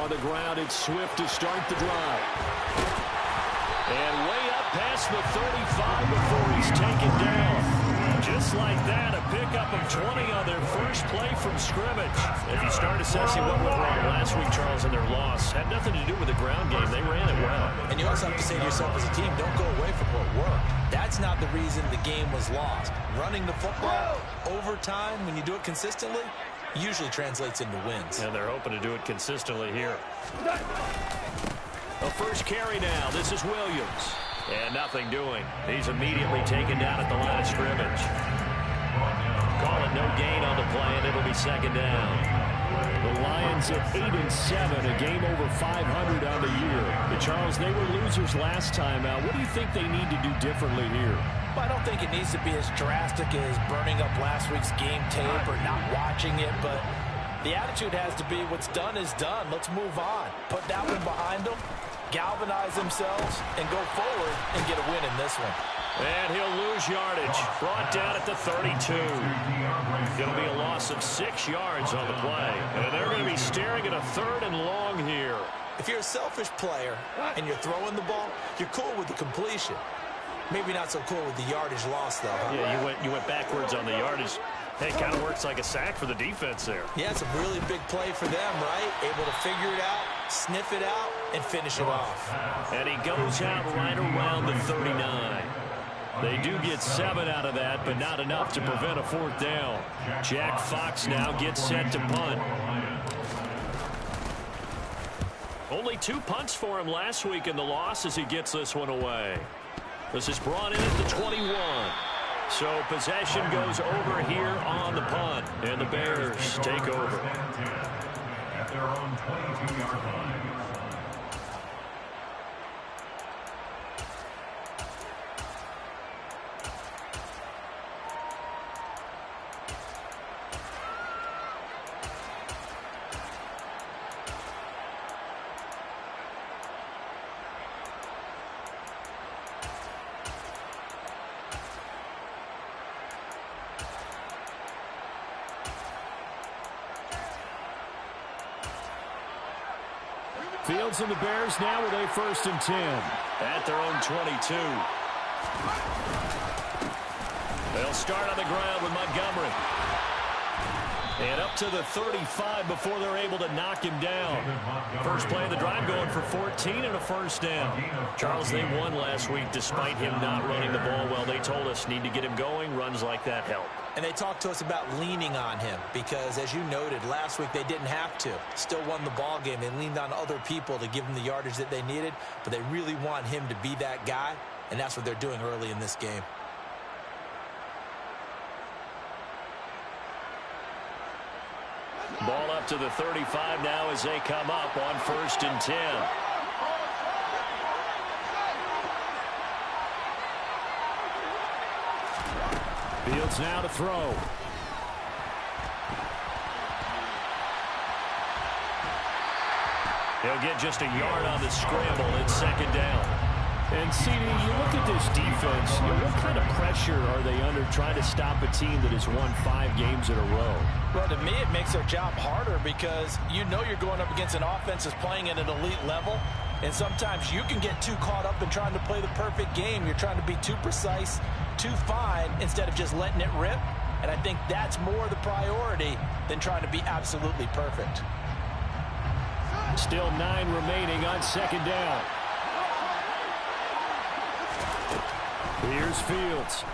on the ground. It's Swift to start the drive. And way up past the 35 before he's taken down. Just like that, a pickup of 20 on their first play from scrimmage. If you start assessing what went wrong last week, Charles, in their loss, had nothing to do with the ground game. They ran it well. And you also have to say to yourself as a team, don't go away from what worked. That's not the reason the game was lost. Running the football over time, when you do it consistently, usually translates into wins. And they're hoping to do it consistently here. A first carry now. This is Williams. And nothing doing. He's immediately taken down at the line of scrimmage. Call it no gain on the play, and it'll be second down. The Lions at 8-7, a game over 500 on the year. But Charles, they were losers last time out. What do you think they need to do differently here? Well, I don't think it needs to be as drastic as burning up last week's game tape or not watching it, but the attitude has to be what's done is done. Let's move on. Put that one behind them, galvanize themselves, and go forward and get a win in this one. And he'll lose yardage. Brought down at the 32. Going to be a loss of 6 yards on the play. And they're going to be staring at a 3rd and long here. If you're a selfish player and you're throwing the ball, you're cool with the completion. Maybe not so cool with the yardage loss, though. Huh? Yeah, you went backwards on the yardage. Hey, it kind of works like a sack for the defense there. Yeah, it's a really big play for them, right? Able to figure it out, sniff it out, and finish it off. And he goes out right around the 39. They do get 7 out of that, but not enough to prevent a 4th down. Jack Fox now gets set to punt. Only 2 punts for him last week in the loss as he gets this one away. This is brought in at the 21. So possession goes over here on the punt, and the Bears take over. At their own 22-yard line. Fields and the Bears now with a 1st and 10 at their own 22. They'll start on the ground with Montgomery. And up to the 35 before they're able to knock him down. First play of the drive going for 14 and a 1st down. Charles, they won last week despite him not running the ball well. They told us need to get him going. Runs like that help. And they talked to us about leaning on him because, as you noted, last week they didn't have to. Still won the ball game. They leaned on other people to give them the yardage that they needed, but they really want him to be that guy, and that's what they're doing early in this game. Ball up to the 35 now as they come up on 1st and 10. Fields now to throw. He'll get just a yard on the scramble. It's 2nd down. And, CD, you look at this defense, what kind of pressure are they under trying to stop a team that has won 5 games in a row? Well, to me, it makes their job harder because you know you're going up against an offense that's playing at an elite level, and sometimes you can get too caught up in trying to play the perfect game. You're trying to be too precise, too fine, instead of just letting it rip, and I think that's more the priority than trying to be absolutely perfect. Still 9 remaining on 2nd down. Here's Fields.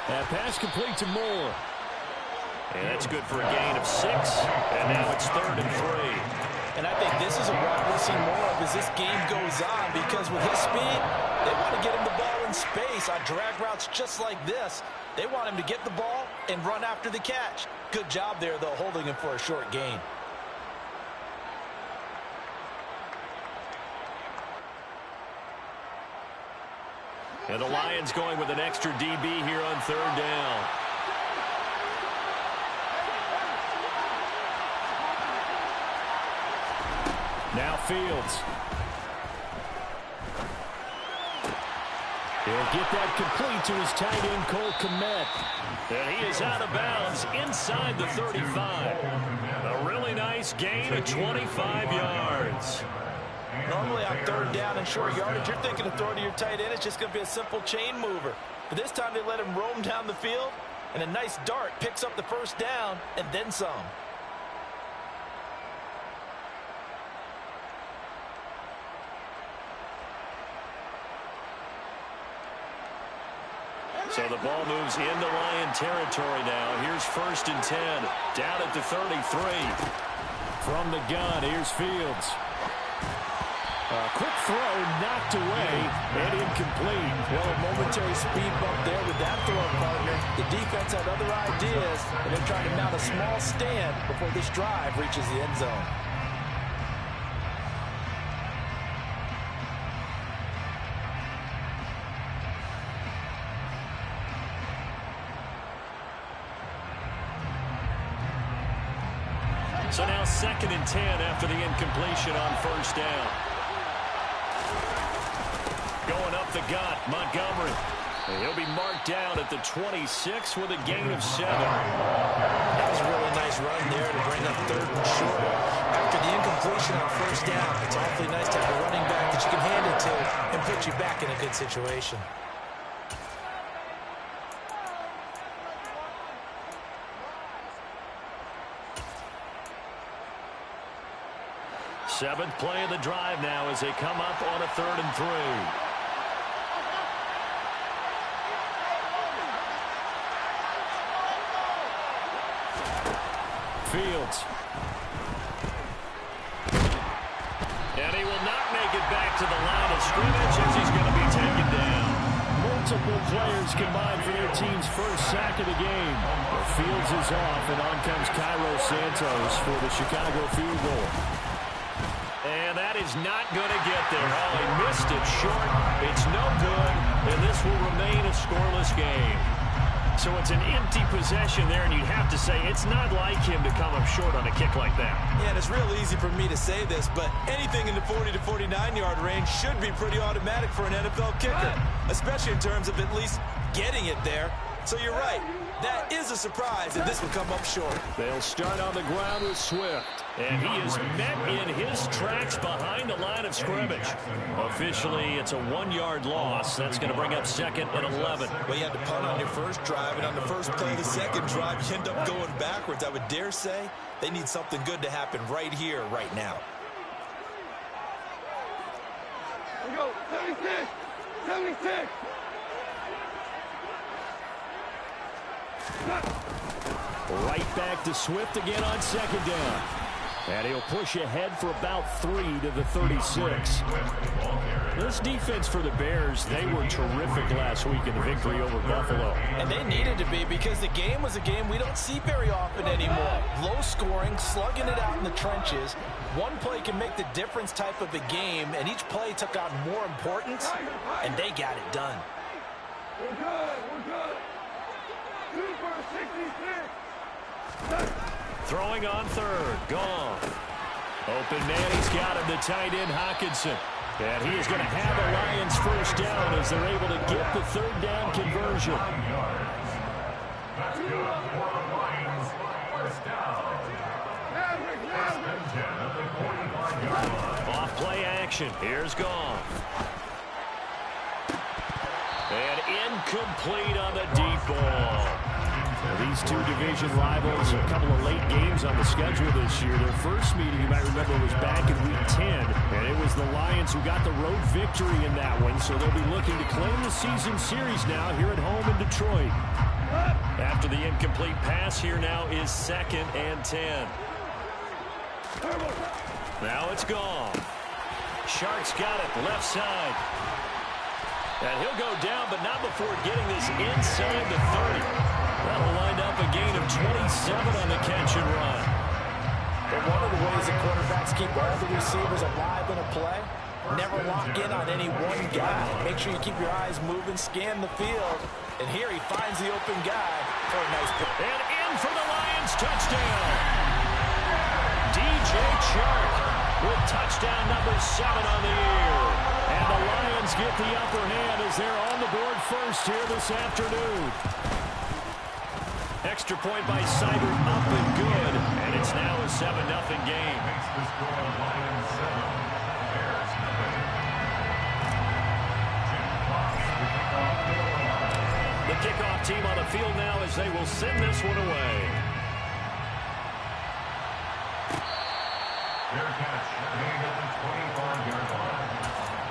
That pass complete to Moore. And that's good for a gain of 6. And now it's 3rd and 3. And I think this is a route we'll see more of as this game goes on because with his speed, they want to get him the ball in space on drag routes just like this. They want him to get the ball and run after the catch. Good job there, though, holding him for a short gain. And the Lions going with an extra DB here on 3rd down. Now Fields. He'll get that complete to his tight end, Cole Kmet. And he is out of bounds inside the 35. A really nice gain of 25 yards. Normally on third down and short yardage, you're thinking of throwing to your tight end. It's just going to be a simple chain mover. But this time they let him roam down the field, and a nice dart picks up the first down and then some. So the ball moves into Lion territory now. Here's 1st and 10. Down at the 33. From the gun, here's Fields. A quick throw knocked away and incomplete. Well, a momentary speed bump there with that throw, partner. The defense had other ideas, and they're trying to mount a small stand before this drive reaches the end zone. So now 2nd and 10 after the incompletion on 1st down. Going up the gut, Montgomery. And he'll be marked down at the 26 with a gain of 7. That was a really nice run there to bring up 3rd and short. After the incompletion on 1st down, it's awfully nice to have a running back that you can hand it to and put you back in a good situation. Seventh play of the drive now as they come up on a 3rd and 3. Fields. And he will not make it back to the line of scrimmage as he's going to be taken down. Multiple players combined for their team's first sack of the game. But Fields is off, and on comes Cairo Santos for the Chicago field goal. And that is not going to get there. Oh, he missed it short. It's no good, and this will remain a scoreless game. So it's an empty possession there, and you'd have to say it's not like him to come up short on a kick like that. Yeah, and it's real easy for me to say this, but anything in the 40 to 49-yard range should be pretty automatic for an NFL kicker, especially in terms of at least getting it there. So you're right. That is a surprise, and this will come up short. They'll start on the ground with Swift, and he is met in his tracks behind the line of scrimmage. Officially, it's a 1-yard loss. That's going to bring up 2nd and 11. Well, you had to punt on your first drive, and on the first play of the second drive, you end up going backwards. I would dare say they need something good to happen right here, right now. Here we go, 76, 76. Right back to Swift again on 2nd down. And he'll push ahead for about 3 to the 36. This defense for the Bears, they were terrific last week in the victory over Buffalo. And they needed to be, because the game was a game we don't see very often anymore. Low scoring, slugging it out in the trenches. One play can make the difference type of a game, and each play took on more importance, and they got it done. We're good, we're good. Super 66. Throwing on 3rd. Gone. Open man, he's got him, the tight end, Hockenson. And he is going to have the Lions first down as they're able to get the 3rd down conversion. That's good for the Lions. First down. Off play action. Here's Goff. And incomplete on the deep ball. These two division rivals, a couple of late games on the schedule this year. Their first meeting, you might remember, was back in Week 10. And it was the Lions who got the road victory in that one. So they'll be looking to claim the season series now here at home in Detroit. After the incomplete pass, here now is 2nd and 10. Now it's gone. Sharks got it, left side. And he'll go down, but not before getting this inside the 30. That'll wind up a gain of 27 on the catch and run. But one of the ways that quarterbacks keep all the receivers alive in a play, never lock in on any one guy. Make sure you keep your eyes moving, scan the field. And here he finds the open guy for a nice pick. And in for the Lions, touchdown. DJ Chark with touchdown number 7 on the year. And the Lions get the upper hand as they're on the board first here this afternoon. extra point by Seibert, up and good. And it's now a 7-0 game. Makes the score Lions 7, Bears nothing. Jim Fox, the kickoff for the Lions. The kickoff team on the field now as they will send this one away. Their catch made at the 25-yard line.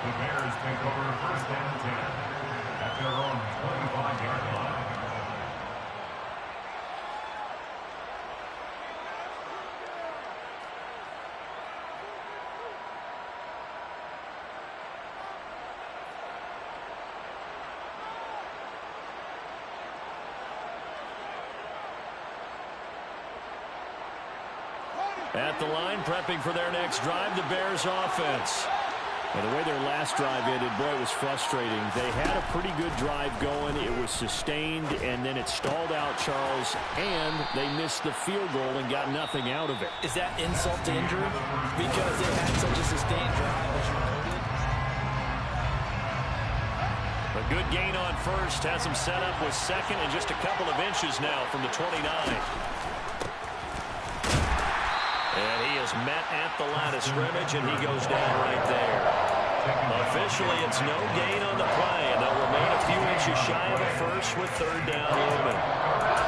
The Bears take over first and 10 at their own 25-yard line. At the line, prepping for their next drive, the Bears offense. Well, the way their last drive ended, boy, it was frustrating. They had a pretty good drive going. It was sustained, and then it stalled out, Charles, and they missed the field goal and got nothing out of it. Is that insult to injury? Because they had such a sustained drive, as you noted. A good gain on first has him set up with second and just a couple of inches now from the 29. And he is met at the line of scrimmage, and he goes down right there. Officially, it's no gain on the play, and they'll remain a few inches shy of a first with third down looming.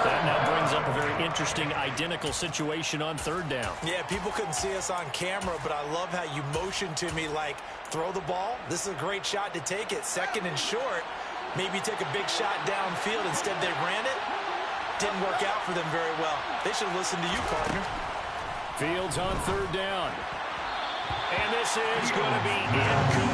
That now brings up a very interesting identical situation on third down. Yeah, people couldn't see us on camera, but I love how you motioned to me like, throw the ball. This is a great shot to take it. Second and short. Maybe take a big shot downfield. Instead, they ran it. Didn't work out for them very well. They should listen to you, partner. Fields on third down. And this is going to be incomplete.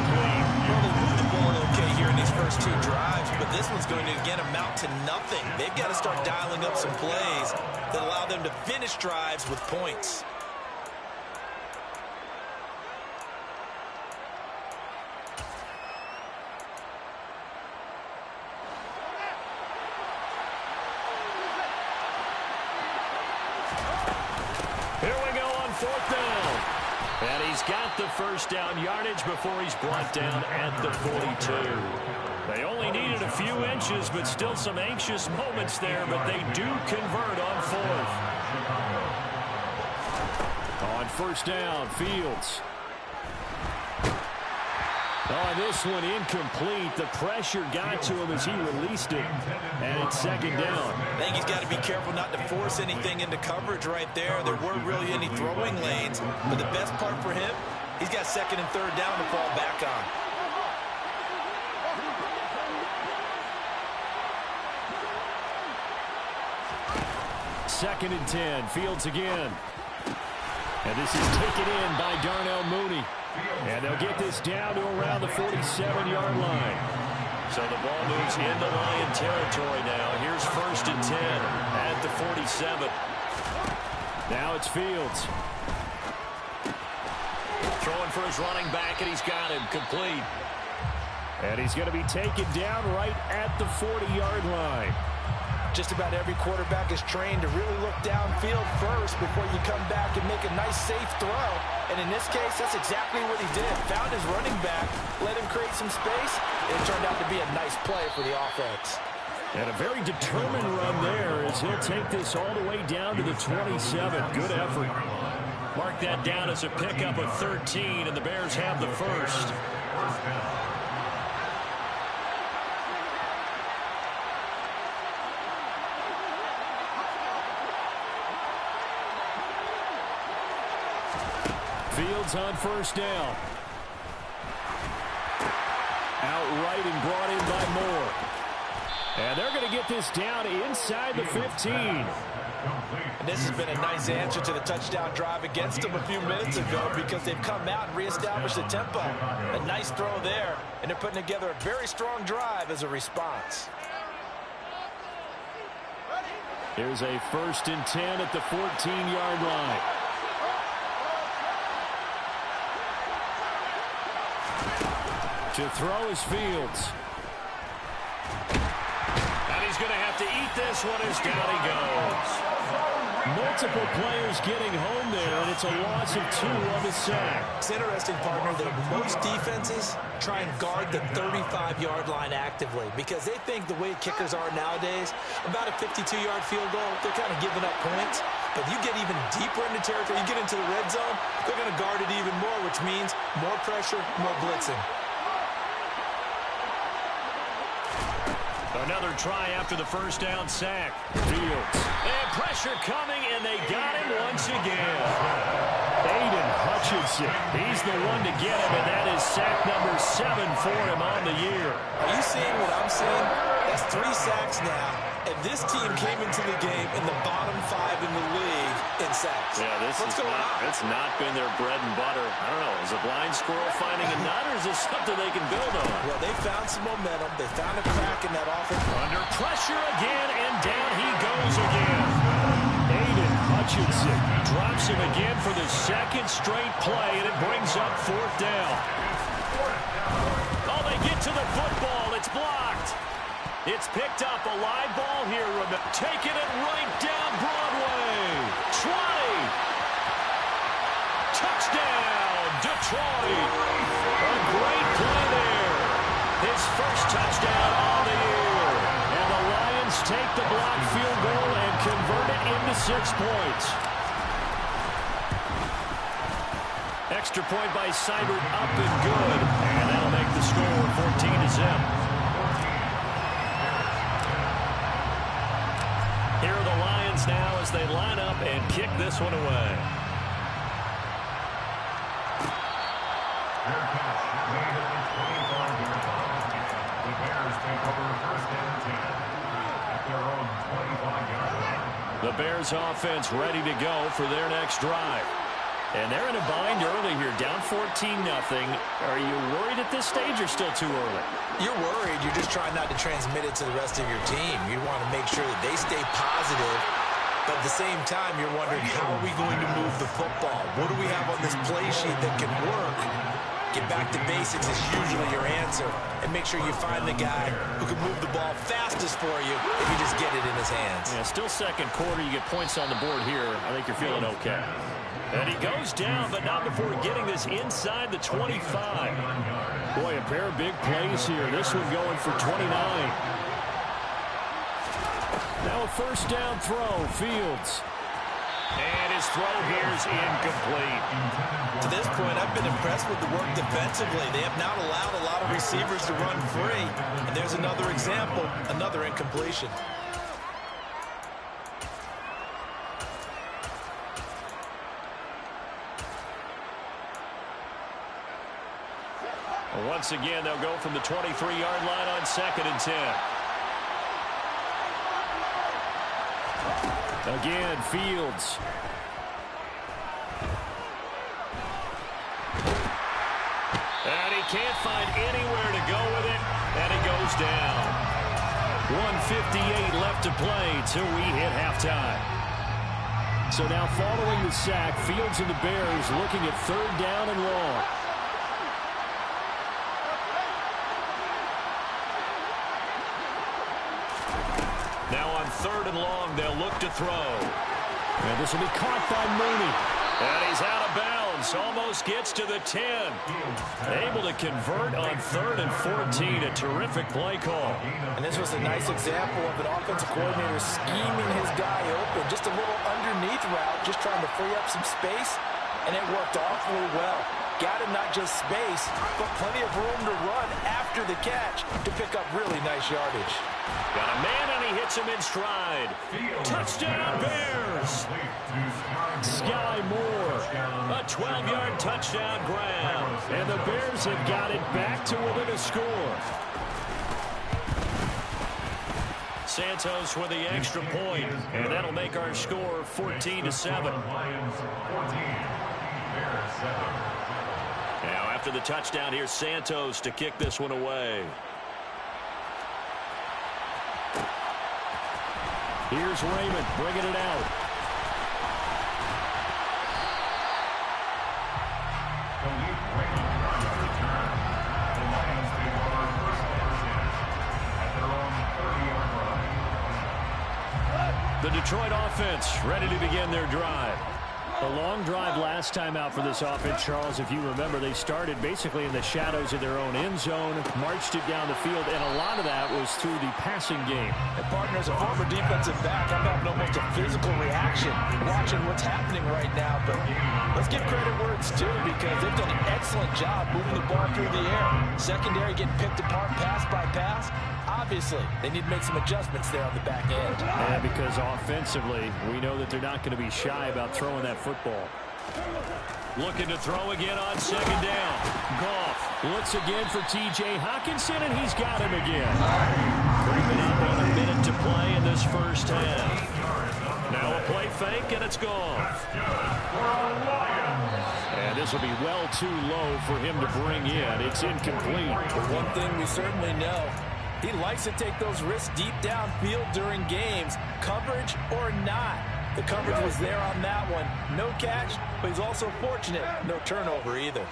Well, they moved the ball okay here in these first two drives, but this one's going to, again, amount to nothing. They've got to start dialing up some plays that allow them to finish drives with points. Here we go on fourth down. And he's got the first down yardage before he's brought down at the 42. They only needed a few inches, but still some anxious moments there, but they do convert on fourth. On first down, Fields. Oh, this one incomplete. The pressure got to him as he released it, and it's second down. I think he's got to be careful not to force anything into coverage right there. There weren't really any throwing lanes, but the best part for him, he's got second and third down to fall back on. Second and 10, Fields again. And this is taken in by Darnell Mooney. And they'll get this down to around the 47-yard line. So the ball moves into Lion territory now. Here's first and 10 at the 47. Now it's Fields. Throwing for his running back, and he's got him complete. And he's going to be taken down right at the 40-yard line. Just about every quarterback is trained to really look downfield first before you come back and make a nice, safe throw. And in this case, that's exactly what he did. Found his running back, let him create some space, and it turned out to be a nice play for the offense. And a very determined run there as he'll take this all the way down to the 27. Good effort. Mark that down as a pickup of 13, and the Bears have the first. Fields on first down. Outright and brought in by Moore. And they're going to get this down inside the 15. And this has been a nice answer to the touchdown drive against them a few minutes ago because they've come out and reestablished the tempo. A nice throw there, and they're putting together a very strong drive as a response. Here's a first and 10 at the 14-yard line. To throw is Fields. And he's going to have to eat this one as down he goes. Multiple players getting home there, and it's a loss of 2 on the sack. It's interesting, partner, that most defenses try and guard the 35-yard line actively because they think the way kickers are nowadays, about a 52-yard field goal, they're kind of giving up points. But you get even deeper into territory, you get into the red zone, they're going to guard it even more, which means more pressure, more blitzing. Another try after the first down sack. Fields. And pressure coming, and they got him once again. Aiden Hutchinson. He's the one to get him, and that is sack number 7 for him on the year. Are you seeing what I'm seeing? That's 3 sacks now, and this team came into the game in the bottom 5 in the league in sacks. Yeah, it's not been their bread and butter. I don't know, is a blind squirrel finding a nut, or is this something they can build on? Well, they found some momentum. They found a crack in that offense. Under pressure again, and down he goes again. Aiden Hutchinson drops him again for the second straight play, and it brings up 4th down. Oh, they get to the football. It's blocked. It's picked up. A live ball here. Taking it right down Broadway. 20. Touchdown, Detroit. A great play there. His first touchdown on the year. And the Lions take the blocked field goal and convert it into 6 points. Extra point by Seibert, up and good. And that'll make the score 14-0. Here are the Lions now as they line up and kick this one away. Fair catch, made at the 25-yard line. The Bears take over 1st and 10 at their own 25-yard line. The Bears offense ready to go for their next drive. And they're in a bind early here, down 14-0. Are you worried at this stage or still too early? You're worried. You're just trying not to transmit it to the rest of your team. You want to make sure that they stay positive. But at the same time, you're wondering, how are we going to move the football? What do we have on this play sheet that can work? Get back to basics is usually your answer. And make sure you find the guy who can move the ball fastest for you if you just get it in his hands. Yeah, still second quarter. You get points on the board here. I think you're feeling okay. And he goes down, but not before getting this inside the 25. Boy, a pair of big plays here. This one going for 29. Now a first down throw, Fields. And his throw here is incomplete. To this point, I've been impressed with the work defensively. They have not allowed a lot of receivers to run free. And there's another example, another incompletion. Once again, they'll go from the 23-yard line on 2nd and 10. Again, Fields. And he can't find anywhere to go with it, and it goes down. 1:58 left to play till we hit halftime. So now following the sack, Fields and the Bears looking at 3rd down and long. Now on 3rd and long, they'll look to throw. And this will be caught by Mooney. And he's out of bounds. Almost gets to the 10. Able to convert on 3rd and 14. A terrific play call. And this was a nice example of an offensive coordinator scheming his guy open. Just a little underneath route, just trying to free up some space. And it worked awfully well. Got him not just space, but plenty of room to run after the catch to pick up really nice yardage. Got a man, and he hits him in stride. Touchdown, Bears! Sky Moore. A 12-yard touchdown grab. And the Bears have got it back to within a score. Santos with the extra point, and that'll make our score 14-7. Now after the touchdown, here's Santos to kick this one away. Here's Raymond bringing it out. The Detroit offense ready to begin their drive. A long drive last time out for this offense, Charles. If you remember, they started basically in the shadows of their own end zone, marched it down the field, and a lot of that was through the passing game. And partner, as a former defensive back, I'm having almost a physical reaction watching what's happening right now. But let's give credit where it's due, because they've done an excellent job moving the ball through the air. Secondary getting picked apart pass by pass. Obviously, they need to make some adjustments there on the back end. Yeah, because offensively, we know that they're not going to be shy about throwing that football. Looking to throw again on second down. Goff looks again for T.J. Hockenson, and he's got him again. Bringing up on a minute to play in this first half. Now a play fake, and it's gone. And this will be well too low for him to bring in. It's incomplete. But one thing we certainly know, he likes to take those risks deep downfield during games, coverage or not. The coverage was there on that one. No catch, but he's also fortunate. No turnover either.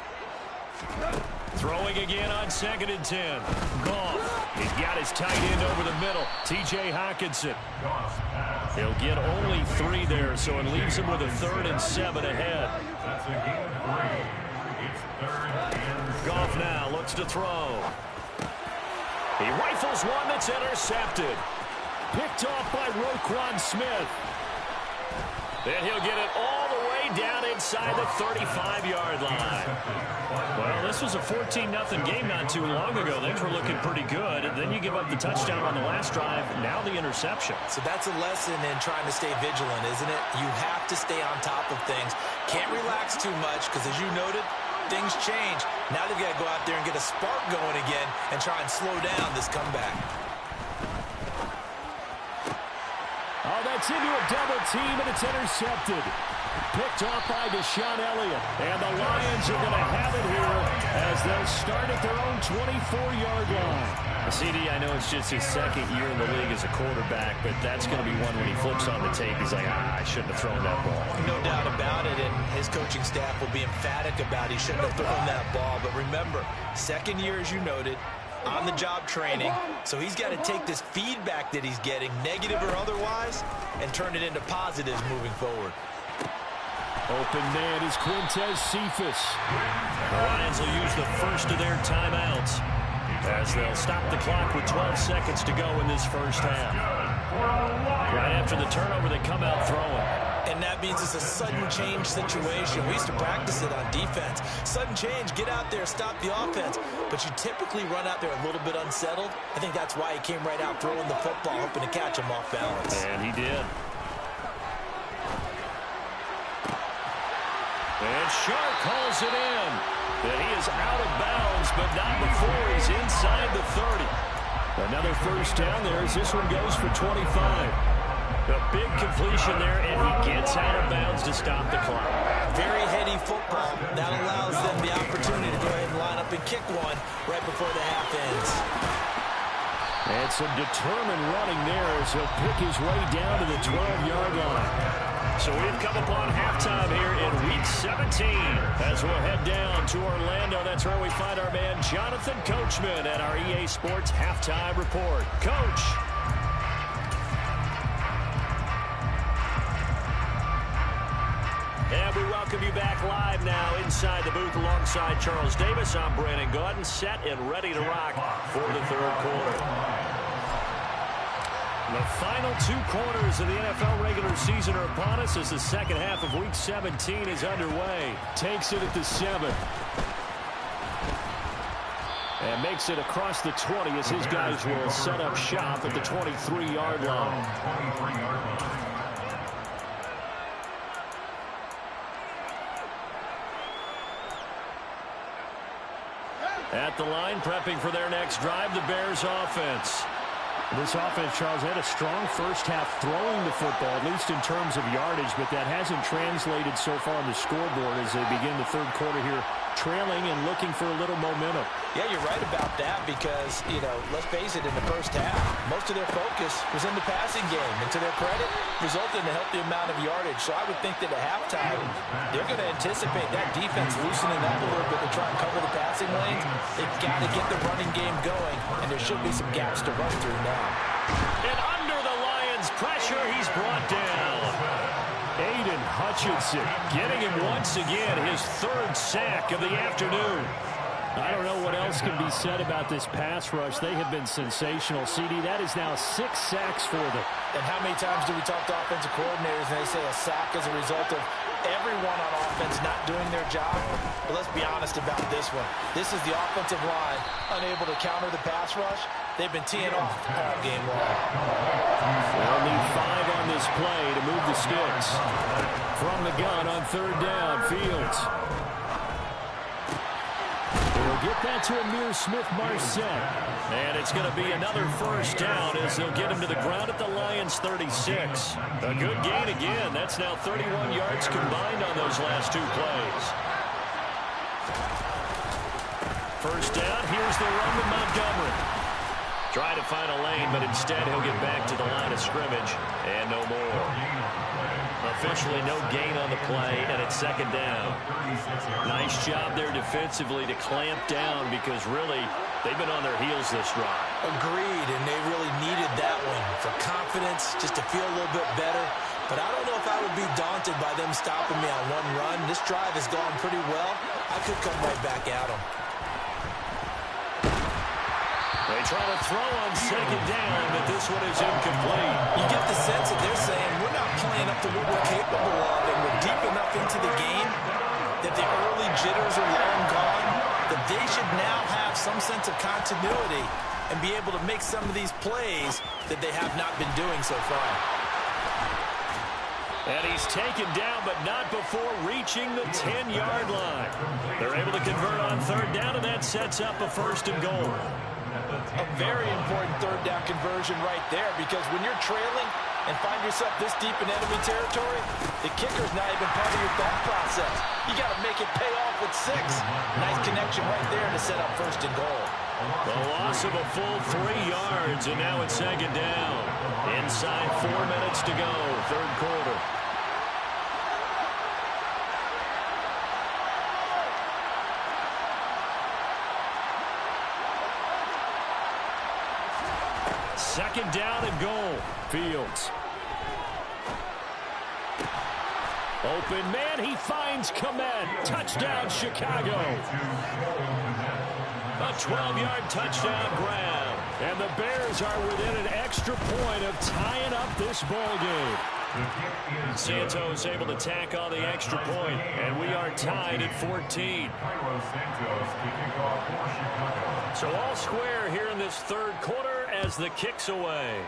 Throwing again on 2nd and 10. Goff. He's got his tight end over the middle. T.J. Hockenson. He'll get only 3 there, so it leaves him with a 3rd and 7 ahead. That's a gain of 3. It's 3rd and 7. Goff now looks to throw. He rifles one that's intercepted. Picked off by Roquan Smith. Then he'll get it all the way down inside the 35-yard line. Well, this was a 14-0 game not too long ago. Things were looking pretty good. And then you give up the touchdown on the last drive. Now the interception. So that's a lesson in trying to stay vigilant, isn't it? You have to stay on top of things. Can't relax too much because, as you noted, things change. Now they've got to go out there and get a spark going again and try and slow down this comeback. Oh, that's into a double team, and it's intercepted. Picked off by Deshaun Elliott. And the Lions are going to have it here as they'll start at their own 24-yard line. CD, I know it's just his 2nd year in the league as a quarterback, but that's going to be one when he flips on the tape. He's like, I shouldn't have thrown that ball. No doubt about it, and his coaching staff will be emphatic about he shouldn't have thrown that ball. But remember, 2nd year, as you noted, on-the-job training, so he's got to take this feedback that he's getting, negative or otherwise, and turn it into positives moving forward. Open man is Quintez Cephus. The Lions will use the first of their timeouts as they'll stop the clock with 12 seconds to go in this first half. Right after the turnover, they come out throwing. And that means it's a sudden change situation. We used to practice it on defense. Sudden change, get out there, stop the offense. But you typically run out there a little bit unsettled. I think that's why he came right out throwing the football, hoping to catch him off balance. And he did. And Sharp calls it in. That he is out of bounds, but not before he's inside the 30. Another first down there as this one goes for 25. A big completion there, and he gets out of bounds to stop the clock. Very heady football. That allows them the opportunity to go ahead and line up and kick one right before the half ends. And some determined running there as he'll pick his way down to the 12-yard line. So we've come upon halftime here in Week 17. As we'll head down to Orlando, that's where we find our man Jonathan Coachman at our EA Sports Halftime Report. Coach. And we welcome you back live now inside the booth alongside Charles Davis. I'm Brandon Gaudin, set and ready to rock for the 3rd quarter. The final 2 quarters of the NFL regular season are upon us as the second half of Week 17 is underway. Takes it at the 7. And makes it across the 20 as his guys will set up shop at the 23-yard line. At the line, prepping for their next drive, the Bears offense. This offense, Charles, had a strong first half throwing the football, at least in terms of yardage, but that hasn't translated so far on the scoreboard as they begin the 3rd quarter here, trailing and looking for a little momentum. Yeah, you're right about that because, let's face it, in the first half, most of their focus was in the passing game. And to their credit, resulted in a healthy amount of yardage. So I would think that at halftime, they're going to anticipate that defense loosening up a little bit to try and cover the passing lanes. They've got to get the running game going, and there should be some gaps to run through now. And under the Lions pressure. He's brought down. Aiden Hutchinson getting him once again, his third sack of the afternoon. I don't know what else can be said about this pass rush. They have been sensational, CD. That is now 6 sacks for them. And how many times do we talk to offensive coordinators and they say a sack is a result of everyone on offense not doing their job? But let's be honest about this one. This is the offensive line unable to counter the pass rush. They've been teeing off all game long. They'll need 5 on this play to move the sticks. From the gun on third down, Fields. They'll get that to Amir Smith-Marset. And it's going to be another first down as they'll get him to the ground at the Lions' 36. A good gain again. That's now 31 yards combined on those last 2 plays. First down, here's the run with Montgomery. Try to find a lane, but instead he'll get back to the line of scrimmage and no more. Officially no gain on the play, and it's second down. Nice job there defensively to clamp down because really they've been on their heels this drive. Agreed, and they really needed that one for confidence, just to feel a little bit better. But I don't know if I would be daunted by them stopping me on one run. This drive has gone pretty well. I could come right back at them. They try to throw on second down, but this one is incomplete. You get the sense that they're saying we're not playing up to what we're capable of, and we're deep enough into the game that the early jitters are long gone, that they should now have some sense of continuity and be able to make some of these plays that they have not been doing so far. And he's taken down, but not before reaching the 10-yard line. They're able to convert on third down, and that sets up a first and goal. A very important third down conversion right there, because when you're trailing and find yourself this deep in enemy territory, the kicker's not even part of your thought process. You got to make it pay off with 6. Nice connection right there to set up first and goal. The loss of a full 3 yards, and now it's second down. Inside 4 minutes to go, third quarter. Second down and goal. Fields. Open man, he finds Kmet. Touchdown, Chicago. A 12-yard touchdown grab. And the Bears are within an extra point of tying up this ball game. Santos able to tack on the extra point, and we are tied at 14. So all square here in this third quarter as the kick's away.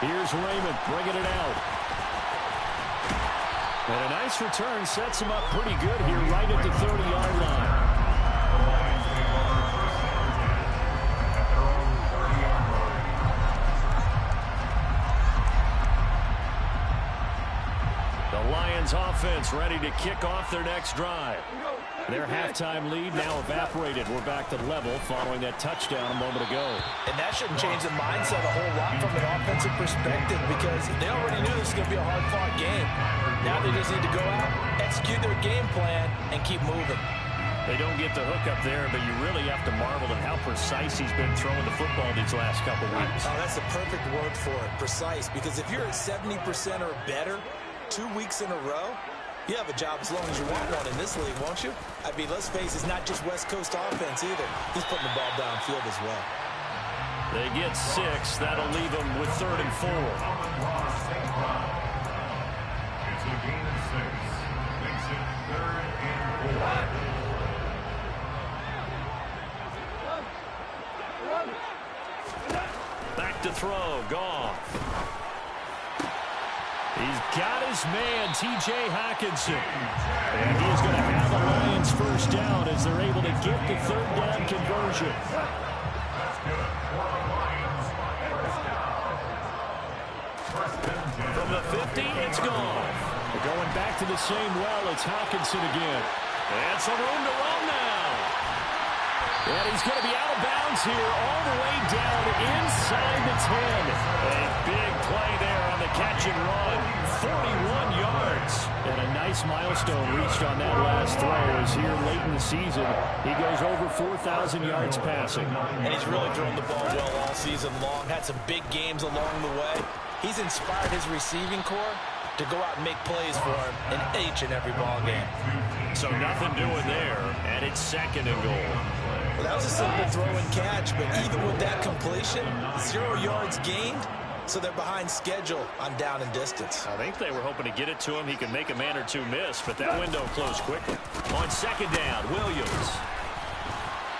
Here's Raymond bringing it out. And a nice return sets him up pretty good here right at the 30-yard line. The Lions offense ready to kick off their next drive. Their halftime lead now evaporated. We're back to level following that touchdown a moment ago. And that shouldn't change the mindset a whole lot from an offensive perspective, because they already knew this was going to be a hard-fought game. Now they just need to go out, execute their game plan, and keep moving. They don't get the hook up there, but you really have to marvel at how precise he's been throwing the football these last couple weeks. Oh, that's the perfect word for it, precise, because if you're at 70% or better 2 weeks in a row, you have a job as long as you want one in this league, won't you? I mean, let's face it, it's not just West Coast offense either. He's putting the ball downfield as well. They get 6. That'll leave them with 3rd and 4. It's a gain of 6. Makes it 3rd and 4. Back to throw. Goff. He's got his man, T.J. Hockenson. And he's going to have the Lions first down as they're able to get the third down conversion. From the 50, it's gone. Going back to the same well, it's Hockenson again. And some room to run now. And he's going to be out of bounds here all the way down inside the 10. A big play there on the catch and run. 41 yards. And a nice milestone reached on that last throw as here late in the season, he goes over 4,000 yards passing. And he's really thrown the ball well all season long. Had some big games along the way. He's inspired his receiving corps to go out and make plays for him in each and every ball game. So nothing doing there, and it's 2nd and goal. Well, that was a simple throw and catch, but even with that completion, 0 yards gained, so they're behind schedule on down and distance. I think they were hoping to get it to him. He could make a man or two miss, but that window closed quickly. On 2nd down, Williams.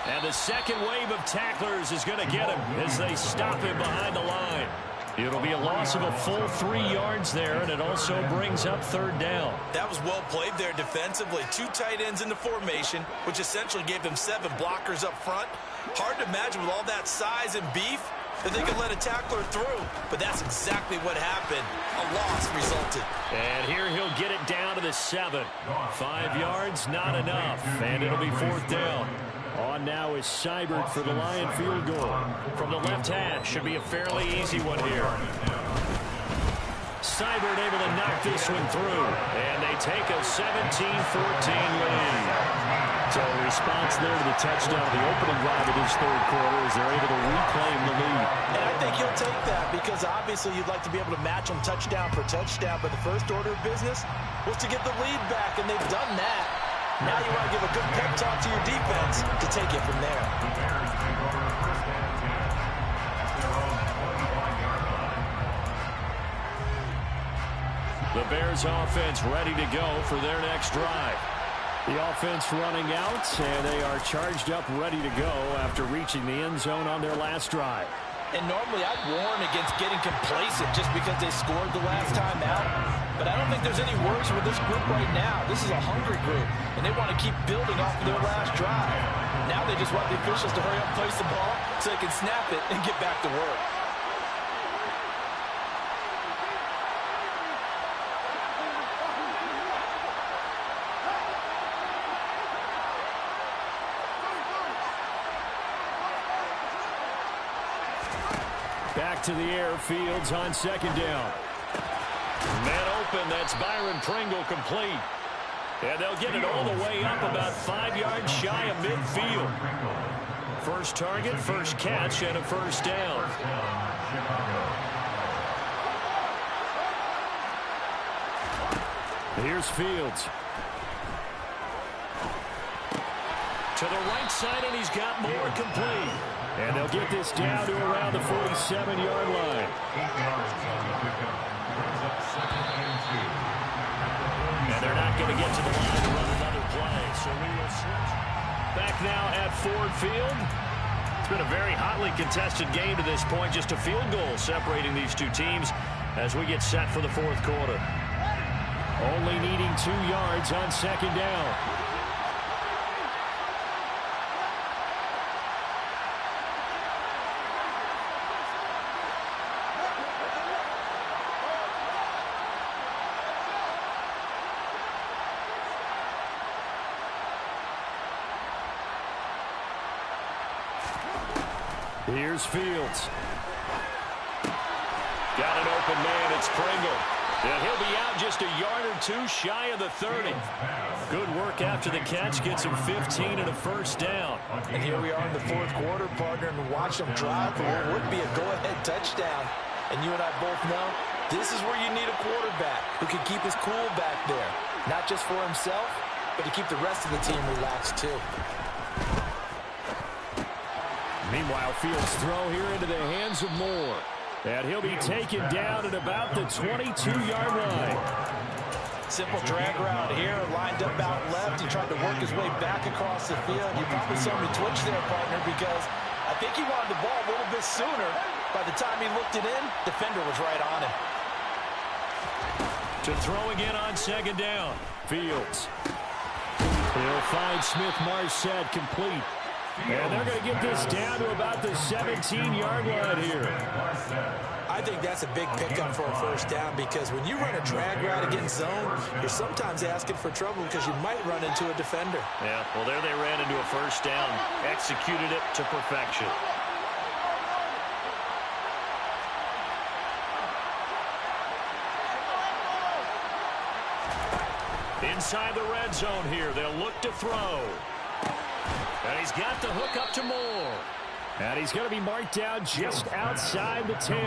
And the second wave of tacklers is going to get him as they stop him behind the line. It'll be a loss of a full 3 yards there, and it also brings up 3rd down. That was well played there defensively. 2 tight ends in the formation, which essentially gave them 7 blockers up front. Hard to imagine with all that size and beef that they could let a tackler through, but that's exactly what happened. A loss resulted. And here he'll get it down to the 7. 5 yards, not enough, and it'll be 4th down. On now is Seibert for the Lion field goal. From the left hash, should be a fairly easy one here. Seibert able to knock this one through, and they take a 17-14 lead. So a response there to the touchdown, the opening drive of this 3rd quarter, as they're able to reclaim the lead. And I think you'll take that because obviously you'd like to be able to match them touchdown per touchdown, but the first order of business was to get the lead back, and they've done that. Now you want to give a good pep talk to your defense to take it from there. The Bears offense ready to go for their next drive. The offense running out, and they are charged up, ready to go after reaching the end zone on their last drive. And normally I'd warn against getting complacent just because they scored the last time out. But I don't think there's any worries with this group right now. This is a hungry group, and they want to keep building off of their last drive. Now they just want the officials to hurry up and place the ball so they can snap it and get back to work. Back to the air, Fields on 2nd down. Man open, that's Byron Pringle complete. And they'll get it all the way up about 5 yards shy of midfield. First target, first catch, and a 1st down. Here's Fields. To the right side, and he's got more complete. And they'll get this down to around the 47-yard line. And they're not going to get to the line to run another play. So we will switch. Back now at Ford Field. It's been a very hotly contested game to this point. Just a field goal separating these two teams as we get set for the 4th quarter. Only needing 2 yards on 2nd down. Here's Fields. Got an open man. It's Pringle. And he'll be out just a yard or 2 shy of the 30. Good work after the catch. Gets him 15 and a 1st down. And here we are in the 4th quarter, partner, and watch them drive for what would be a go-ahead touchdown. And you and I both know this is where you need a quarterback who can keep his cool back there. Not just for himself, but to keep the rest of the team relaxed too. Meanwhile, Fields' throw here into the hands of Moore. And he'll be taken down at about the 22-yard line. Simple drag route here, lined up out left. He tried to work his way back across the field. You probably saw me twitch there, partner, because I think he wanted the ball a little bit sooner. By the time he looked it in, defender was right on him. To throw again on 2nd down. Fields. He'll find Smith-Marset complete. And they're going to get this down to about the 17-yard line here. I I think that's a big pickup for a first down because when you run a drag route against zone, you're sometimes asking for trouble because you might run into a defender. Yeah, well, there they ran into a first down, executed it to perfection. Inside the red zone here, they'll look to throw. And he's got the hook up to Moore. And he's going to be marked down just outside the 10. A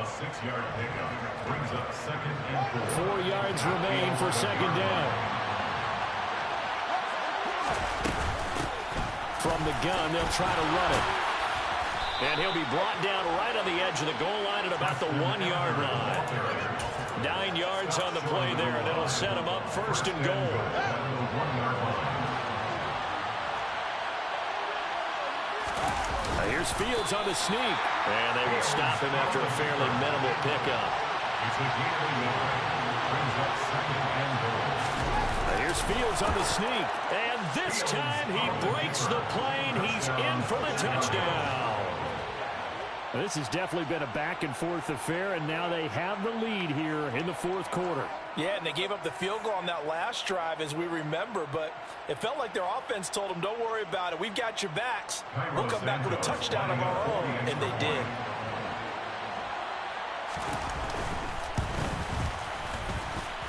6-yard pickup brings up 2nd and 4. 4 yards remain for second down. From the gun, they'll try to run it. And he'll be brought down right on the edge of the goal line at about the 1-yard line. 9 yards on the play there, and it'll set him up 1st and goal. Here's Fields on the sneak. And they will stop him after a fairly minimal pickup. Here's Fields on the sneak. And this time he breaks the plane. He's in for the touchdown. This has definitely been a back-and-forth affair, and now they have the lead here in the 4th quarter. Yeah, and they gave up the field goal on that last drive, as we remember, but it felt like their offense told them, don't worry about it. We've got your backs. We'll come back with a touchdown of our own, and they did.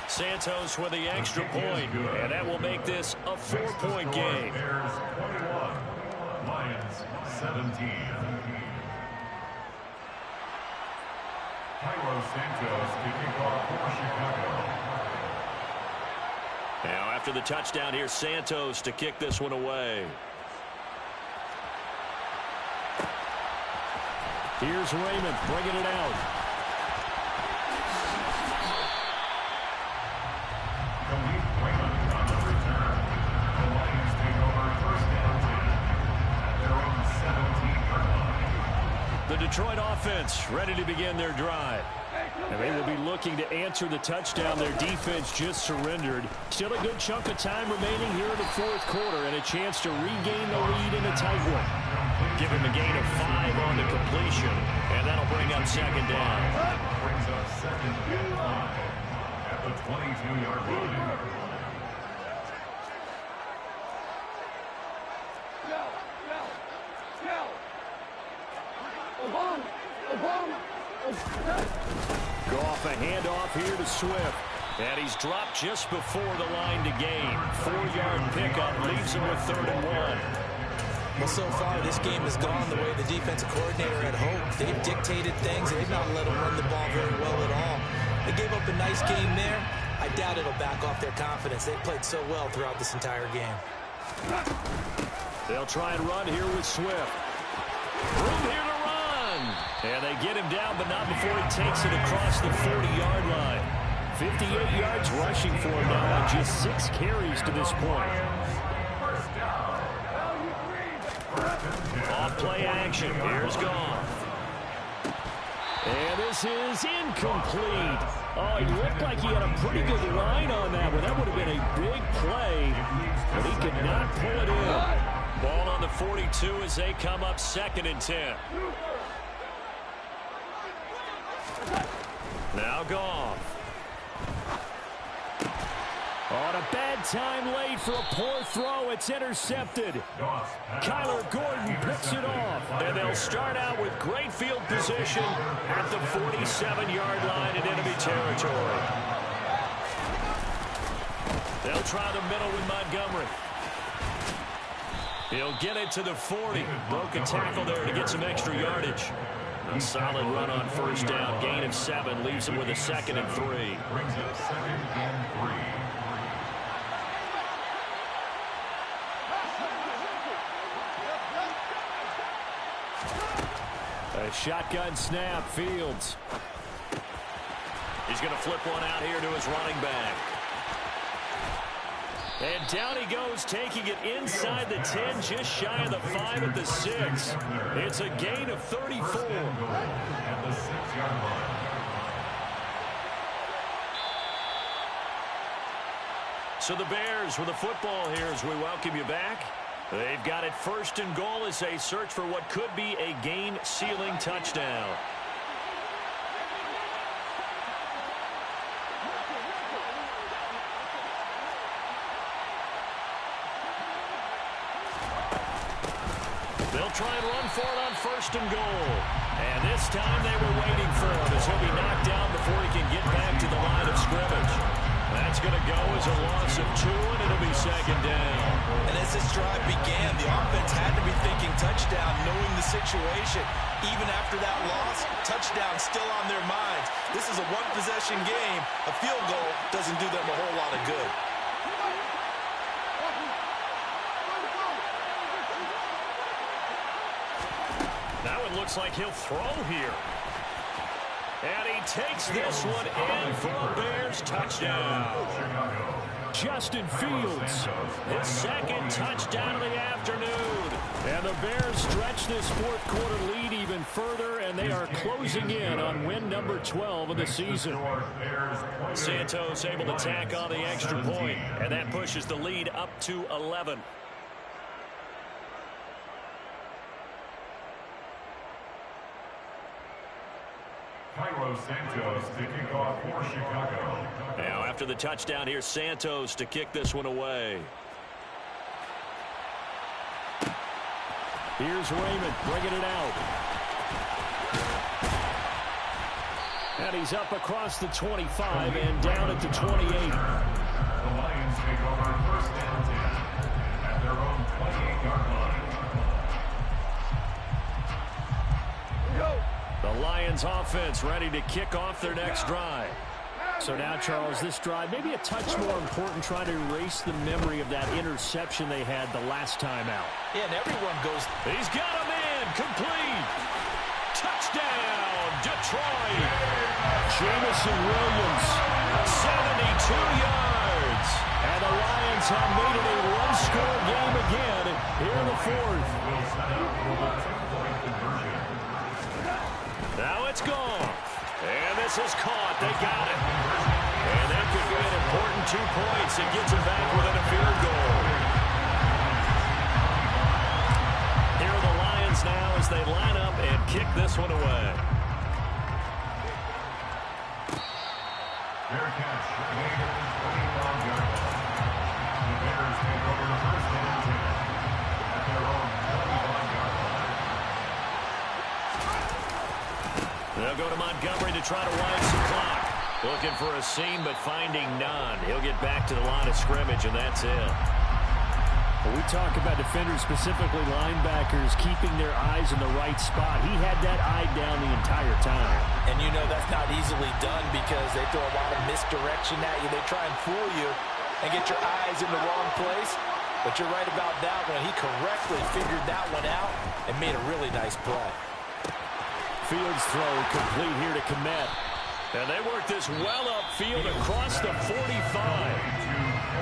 Santos with the extra point, and that will make this a 4-point game. Bears 21, Lions 17. Santos to kick off for Chicago. Now after the touchdown here, Santos to kick this one away. Here's Raymond bringing it out. Raymond on the return. The Lions take over 1st and 10 at their own 17-yard line. The Detroit offense ready to begin their drive. And they will be looking to answer the touchdown their defense just surrendered. Still a good chunk of time remaining here in the 4th quarter and a chance to regain the lead in a tight one. Give him a gain of 5 on the completion, and that'll bring up 2nd down. Brings up 2nd and 5 at the 22-yard line. Goff a handoff here to Swift. And he's dropped just before the line to gain. 4-yard pickup leaves him with 3rd and 1. Well, so far, this game has gone the way the defensive coordinator had hoped. They've dictated things. They've not let them run the ball very well at all. They gave up a nice game there. I doubt it'll back off their confidence. They played so well throughout this entire game. They'll try and run here with Swift. Room here to run. And they get him down, but not before he takes it across the 40-yard line. 58 yards rushing for him now on just 6 carries to this point. Off-play action. Here's Goff. And this is incomplete. Oh, he looked like he had a pretty good line on that one. That would have been a big play, but he could not pull it in. Ball on the 42 as they come up 2nd and 10. Now Goff. On a bad time late for a poor throw. It's intercepted. Kyler Gordon picks it off. And they'll start out with great field position at the 47-yard line in enemy territory. They'll try the middle with Montgomery. He'll get it to the 40. Broke a tackle there to get some extra yardage. A solid run on 1st down. Gain of 7 leaves him with a 2nd and 3. Brings up 2nd and 3. A shotgun snap, Fields. He's going to flip one out here to his running back. And down he goes, taking it inside the 10, just shy of the 5 at the 6. It's a gain of 34. At the 6-yard line. So the Bears with the football here as we welcome you back. They've got it first and goal as they search for what could be a game-sealing touchdown. They'll try and run for it on first and goal. And this time they were waiting for him as he'll be knocked down before he can get back to the line of scrimmage. That's going to go as a loss of 2, and it'll be second down. And as this drive began, the offense had to be thinking touchdown, knowing the situation. Even after that loss, touchdown still on their minds. This is a one-possession game. A field goal doesn't do them a whole lot of good. Now it looks like he'll throw here. And he takes this one in for a Bears touchdown. Justin Fields, His second touchdown of the afternoon. and the Bears stretch this fourth quarter lead even further, and they are closing in on win number 12 of the season. Santos able to tack on the extra point, and that pushes the lead up to 11. Santos to kick off for Chicago. Now after the touchdown, here's Santos to kick this one away. Here's Raymond bringing it out. And he's up across the 25 and down at the 28. The Lions take over first and 10 at their own 28-yard line. The Lions offense ready to kick off their next drive. So now, Charles, this drive maybe a touch more important, trying to erase the memory of that interception they had the last time out. Yeah, and everyone goes. He's got him in. Complete. Touchdown, Detroit. Jamison Williams. 72 yards. And the Lions have made it a one-score game again here in the fourth. Will set up for the 2-point conversion. Now it's gone. And this is caught. They got it. And that could be an important 2 points. It gets them back within a field goal. Here are the Lions now as they line up and kick this one away. Fair catch made at the 25-yard line. The Bears take over first and 10 at their own 25-yard line. They'll go to Montgomery to try to wind some clock. Looking for a seam, but finding none. He'll get back to the line of scrimmage, and that's it. When we talk about defenders, specifically linebackers, keeping their eyes in the right spot, he had that eye down the entire time. And you know that's not easily done because they throw a lot of misdirection at you. They try and fool you and get your eyes in the wrong place. But you're right about that one. He correctly figured that one out and made a really nice play. Fields throw complete here to Kmet. And they work this well upfield across the 45.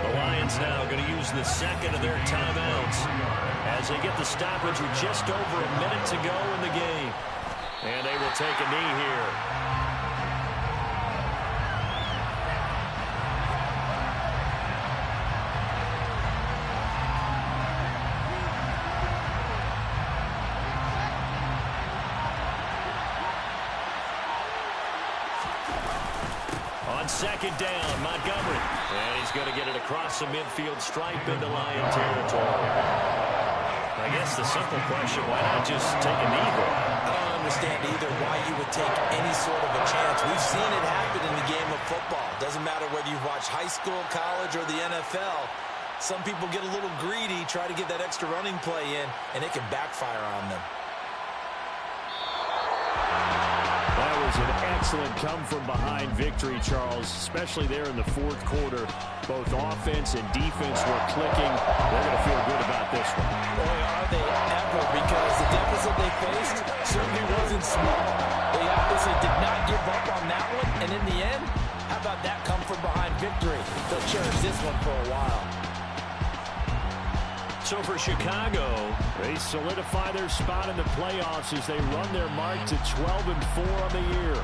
The Lions now going to use the second of their timeouts as they get the stoppage with just over a minute to go in the game. And they will take a knee here. Second down, Montgomery. And he's going to get it across the midfield stripe into Lion territory. I guess the simple question, why not just take a knee there? I don't understand either why you would take any sort of a chance. We've seen it happen in the game of football. Doesn't matter whether you watch high school, college, or the NFL. Some people get a little greedy, try to get that extra running play in, and it can backfire on them. That was an excellent come-from-behind victory, Charles, especially there in the fourth quarter. Both offense and defense were clicking. They're going to feel good about this one. Boy, are they ever, because the deficit they faced certainly wasn't small. They obviously did not give up on that one, and in the end, how about that come-from-behind victory? They'll cherish this one for a while. So for Chicago, they solidify their spot in the playoffs as they run their mark to 12-4 on the year.